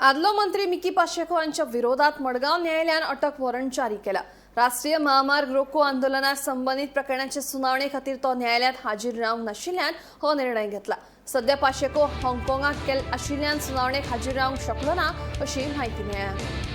आदलो मंत्री मिकी पाशेको यांच्या विरोधात मडगाव न्यायालयान अटक वॉरंट जारी केला। राष्ट्रीय महामार्ग रोको आंदोलनात संबंधित प्रकरणाची सुनावणी खातीर तो न्यायालयात हाजीर रावंक नाशिल्ल्यान हो निर्णय घेतला। सध्या पाशेको हाँगकाँगात आशिल्ल्यान सुनावणेक हाजीर रावंक शकलो ना अशी माहिती मेळ्ळ्या।